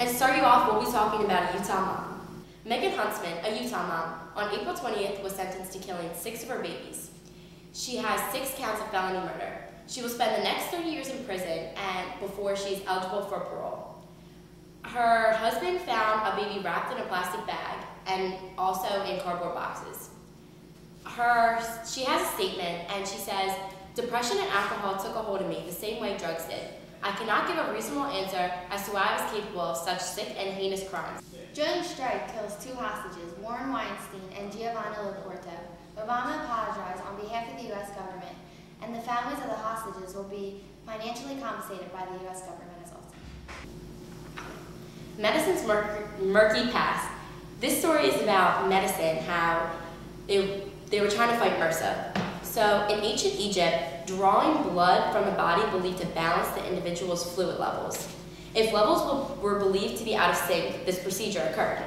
And to start you off, we'll be talking about a Utah mom. Megan Huntsman, a Utah mom, on April 20th was sentenced to killing 6 of her babies. She has 6 counts of felony murder. She will spend the next 30 years in prison and before she's eligible for parole. Her husband found a baby wrapped in a plastic bag and also in cardboard boxes. She has a statement and she says, "Depression and alcohol took a hold of me the same way drugs did. I cannot give a reasonable answer as to why I was capable of such sick and heinous crimes." Drone strike kills 2 hostages, Warren Weinstein and Giovanni Loporto. Obama apologized on behalf of the U.S. government, and the families of the hostages will be financially compensated by the U.S. government as well. Medicine's murky past. This story is about medicine, how they were trying to fight MRSA. So in ancient Egypt, drawing blood from the body believed to balance the individual's fluid levels. If levels were believed to be out of sync, this procedure occurred.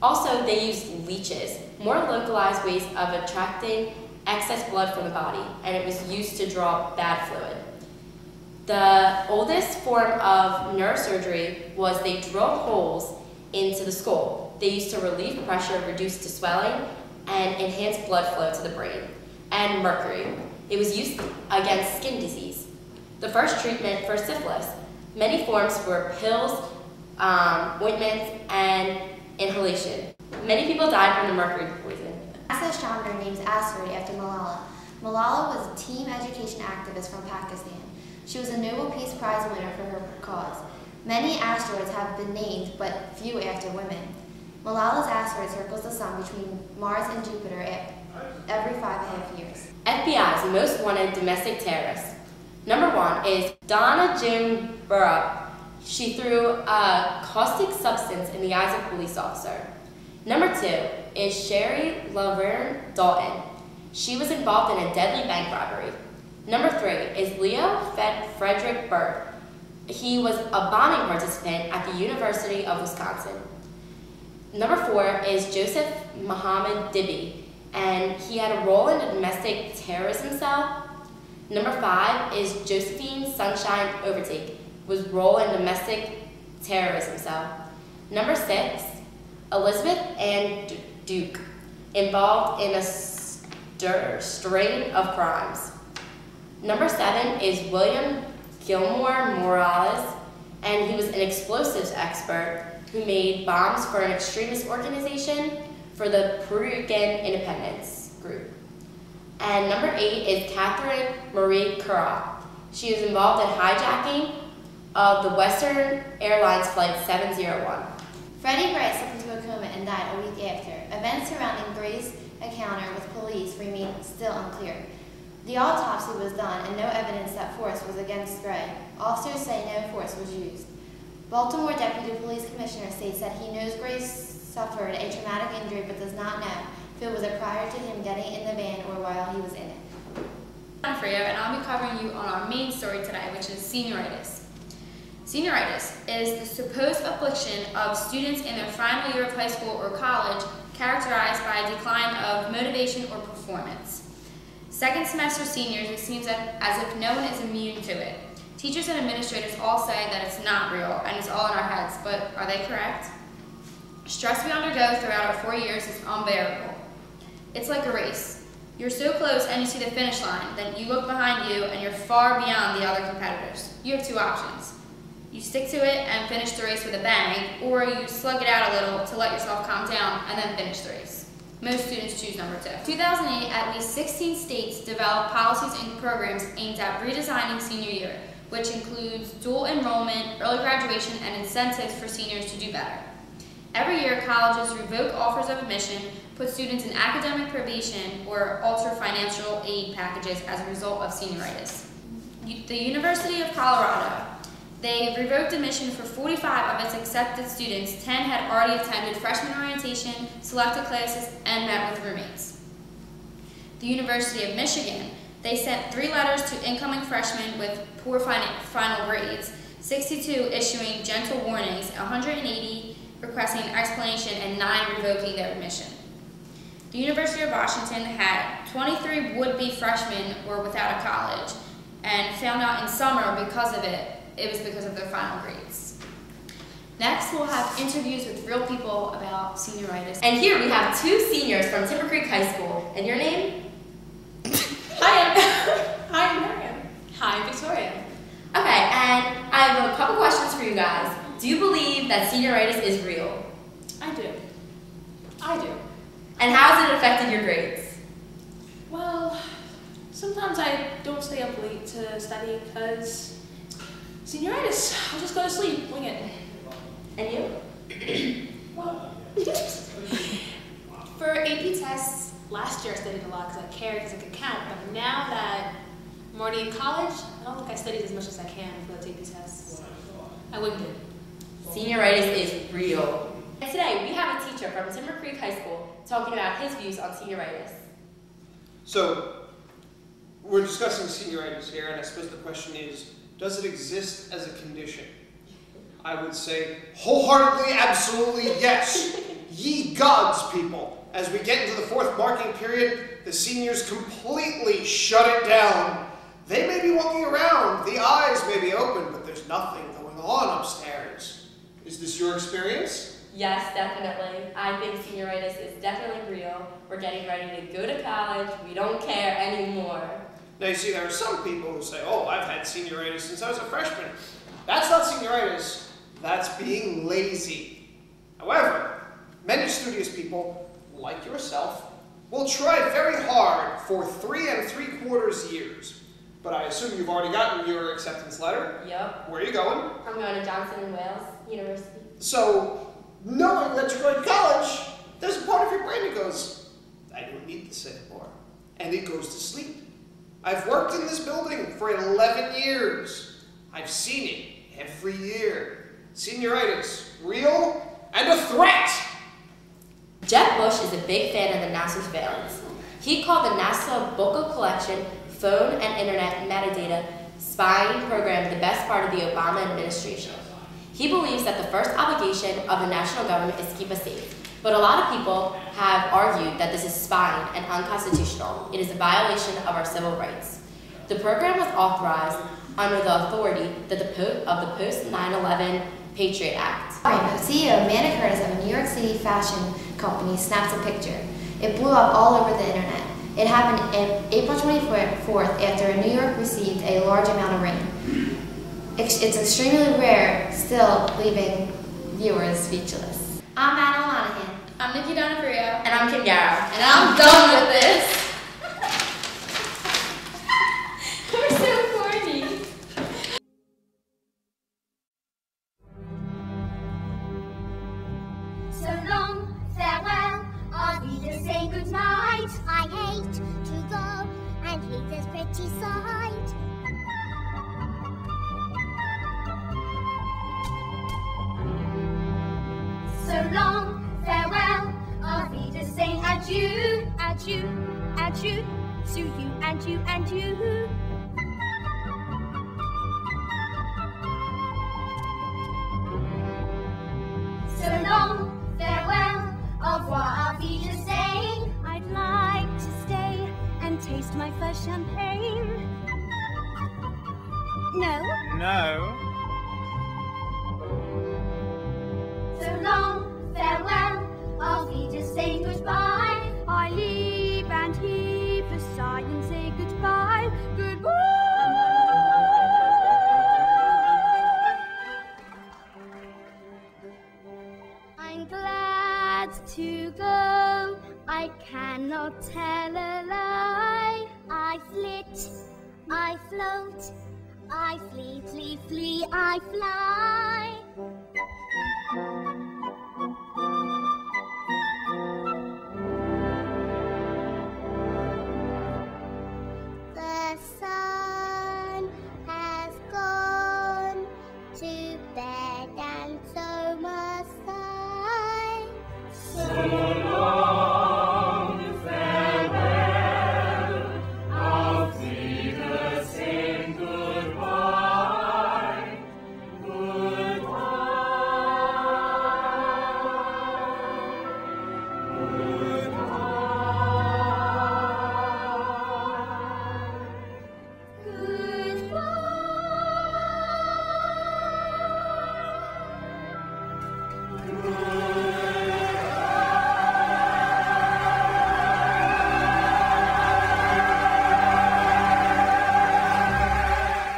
Also, they used leeches, more localized ways of attracting excess blood from the body, and it was used to draw bad fluid. The oldest form of neurosurgery was they drilled holes into the skull. They used to relieve pressure, reduce to swelling, and enhance blood flow to the brain. And mercury. It was used against skin disease. The first treatment for syphilis. Many forms were pills, ointments, and inhalation. Many people died from the mercury poison. NASA astronomer named asteroid after Malala. Malala was a teen education activist from Pakistan. She was a Nobel Peace Prize winner for her cause. Many asteroids have been named, but few after women. Malala's asteroid circles the sun between Mars and Jupiter every 5.5 years. FBI's most wanted domestic terrorists. Number 1 is Donna June Burrup. She threw a caustic substance in the eyes of a police officer. Number 2 is Sherry Laverne Dalton. She was involved in a deadly bank robbery. Number 3 is Leo Frederick Byrd. He was a bombing participant at the University of Wisconsin. Number 4 is Joseph Muhammad Dibby, and he had a role in a domestic terrorism cell. Number 5 is Josephine Sunshine Overtake, was role in domestic terrorism cell. Number 6, Elizabeth Ann Duke, involved in a string of crimes. Number 7 is William Gilmore Morales, and he was an explosives expert who made bombs for an extremist organization for the Puerto Rican independence group. And number 8 is Catherine Marie Currat. She was involved in hijacking of the Western Airlines Flight 701. Freddie Gray slipped into a coma and died a week after. Events surrounding Gray's encounter with police remain still unclear. The autopsy was done and no evidence that force was against Gray. Officers say no force was used. Baltimore Deputy Police Commissioner states that he knows Gray suffered a traumatic injury but does not know if it was prior to him getting in the van or while he was in it. I'm Donofrio, and I'll be covering you on our main story today, which is senioritis. Senioritis is the supposed affliction of students in their final year of high school or college characterized by a decline of motivation or performance. Second semester seniors, it seems as if no one is immune to it. Teachers and administrators all say that it's not real and it's all in our heads, but are they correct? Stress we undergo throughout our 4 years is unbearable. It's like a race. You're so close and you see the finish line, then you look behind you and you're far beyond the other competitors. You have 2 options. You stick to it and finish the race with a bang, or you slug it out a little to let yourself calm down and then finish the race. Most students choose number 2. In 2008, at least 16 states developed policies and programs aimed at redesigning senior year, which includes dual enrollment, early graduation, and incentives for seniors to do better. Every year, colleges revoke offers of admission, put students in academic probation, or alter financial aid packages as a result of senioritis. The University of Colorado, they revoked admission for 45 of its accepted students. 10 had already attended freshman orientation, selected classes, and met with roommates. The University of Michigan, they sent 3 letters to incoming freshmen with poor final grades, 62 issuing gentle warnings, 180 requesting an explanation, and 9 revoking their admission. The University of Washington had 23 would-be freshmen were without a college and found out in summer because of it was because of their final grades. Now Next, we'll have interviews with real people about senioritis. And here we have two seniors from Timber Creek High School. And your name? Hi, I'm Mariam. Hi, I'm Victoria. Okay, and I have a couple questions for you guys. Do you believe that senioritis is real? I do. I do. And how has it affected your grades? Well, sometimes I don't stay up late to study because senioritis. I'll just go to sleep, wing it. And you? Well, for AP tests, last year I studied a lot because I cared because I could count, but now that I'm already in college, I don't think I studied as much as I can for those AP tests. I winged it. Senioritis is real. And today we have a teacher from Timber Creek High School talking about his views on senioritis. So, we're discussing senioritis here, and I suppose the question is, does it exist as a condition? I would say, wholeheartedly, absolutely, yes. Ye gods, people. As we get into the fourth marking period, the seniors completely shut it down. They may be walking around, the eyes may be open, but there's nothing going on upstairs. Is this your experience? Yes, definitely. I think senioritis is definitely real. We're getting ready to go to college. We don't care anymore. Now you see, there are some people who say, oh, I've had senioritis since I was a freshman. That's not senioritis, that's being lazy. However, many studious people, like yourself, will try very hard for 3 3/4 years. But I assume you've already gotten your acceptance letter. Yep. Where are you going? I'm going to Johnson and Wales University. So, knowing that you're going to college, there's a part of your brain that goes, I don't need this anymore. And it goes to sleep. I've worked in this building for 11 years. I've seen it every year. Senioritis, real and a threat. Jeb Bush is a big fan of the NASA surveillance. He called the NASA Buccal Collection, Phone and Internet Metadata Spying Program the best part of the Obama administration. He believes that the first obligation of the national government is to keep us safe. But a lot of people have argued that this is spying and unconstitutional. It is a violation of our civil rights. The program was authorized under the authority of the post-9/11 Patriot Act. CEO Amanda Curtis of a New York City fashion company snaps a picture. It blew up all over the internet. It happened on April 24th after New York received a large amount of rain. It's extremely rare, still leaving viewers speechless. I'm Madeline Monahan. I'm Nikki Donofrio. And I'm Kim Garro. And I'm done with this. We're so corny. So long, farewell, I'll be to say goodnight. I hate to go and leave this pretty sight. So long, farewell, I'll be to say adieu, adieu, adieu, to you and you and you. So long, farewell, au revoir, auf Wiedersehen. I'd like to stay and taste my first champagne. No? No. So long, farewell, auf Wiedersehen, goodbye. I leave and heave a sigh and say goodbye, goodbye. I'm glad to go, I cannot tell a lie. I flit, I float, I flee, flee, flee, I fly.